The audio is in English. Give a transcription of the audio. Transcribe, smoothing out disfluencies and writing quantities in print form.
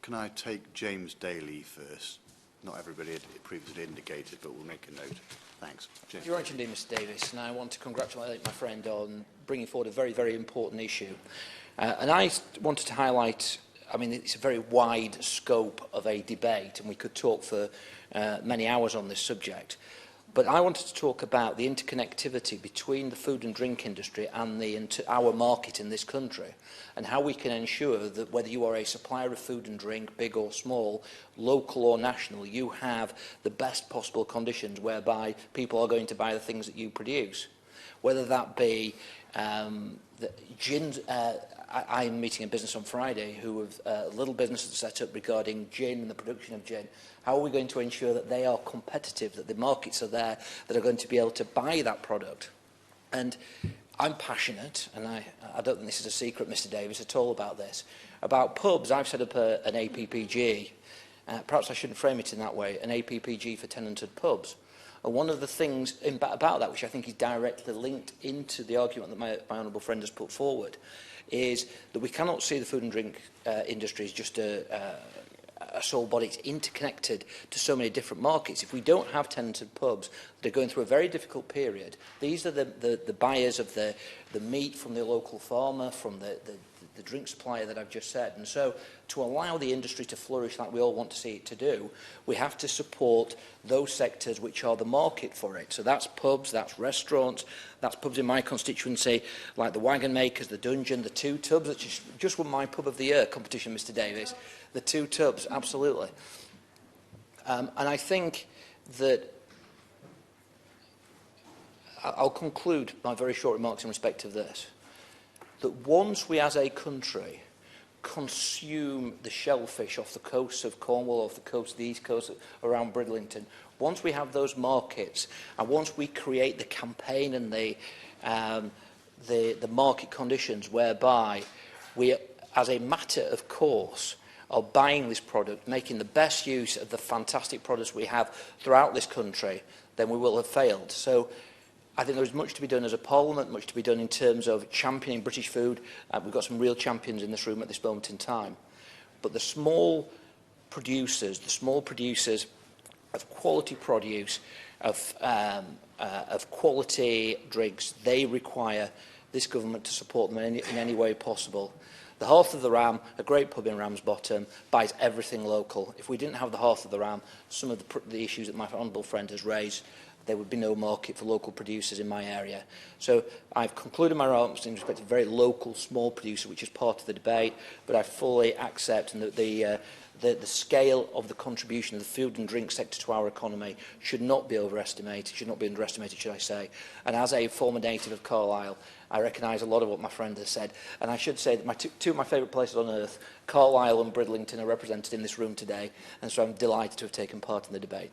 Can I take James Daly first? Not everybody had previously indicated, but we'll make a note. Thanks. James. You're right, indeed, Mr Davis, and I want to congratulate my friend on bringing forward a very, very important issue. And I wanted to highlight, I mean, it's a very wide scope of a debate, and we could talk for many hours on this subject. But I wanted to talk about the interconnectivity between the food and drink industry and our market in this country, and how we can ensure that whether you are a supplier of food and drink, big or small, local or national, you have the best possible conditions whereby people are going to buy the things that you produce. Whether that be gin, I'm meeting a business on Friday who have a little business that's set up regarding gin and the production of gin. How are we going to ensure that they are competitive, that the markets are there, that are going to be able to buy that product? And I'm passionate, and I don't think this is a secret, Mr Davis, at all about this. About pubs, I've set up an APPG. Perhaps I shouldn't frame it in that way, an APPG for tenanted pubs. And one of the things about that, which I think is directly linked into the argument that my honourable friend has put forward, is that we cannot see the food and drink industry as just a sole body. It's interconnected to so many different markets. If we don't have tenanted pubs that are going through a very difficult period, these are the buyers of the meat from the local farmer, from the drink supplier that I've just said. And so to allow the industry to flourish like we all want to see it to do, we have to support those sectors which are the market for it. So that's pubs, that's restaurants, that's pubs in my constituency, like the Waggonmakers, the Dungeon, the Two Tubs, which just won my Pub of the Year competition, Mr Davis. The Two Tubs, absolutely. And I think that I'll conclude my very short remarks in respect of this. That once we as a country consume the shellfish off the coast of Cornwall, off the coast of the East Coast, around Bridlington, once we have those markets, and once we create the campaign and the market conditions whereby we, as a matter of course, are buying this product, making the best use of the fantastic products we have throughout this country, then we will have failed. So I think there is much to be done as a parliament, much to be done in terms of championing British food. We've got some real champions in this room at this moment in time. But the small producers of quality produce, of quality drinks, they require this government to support them in any way possible. The Hearth of the Ram, a great pub in Ramsbottom, buys everything local. If we didn't have the Hearth of the Ram, some of the issues that my honourable friend has raised, there would be no market for local producers in my area. So I've concluded my remarks in respect to a very local, small producer, which is part of the debate, but I fully accept that the scale of the contribution of the food and drink sector to our economy should not be overestimated, should not be underestimated, should I say. And as a former native of Carlisle, I recognise a lot of what my friend has said. And I should say that two of my favourite places on earth, Carlisle and Bridlington, are represented in this room today, and so I'm delighted to have taken part in the debate.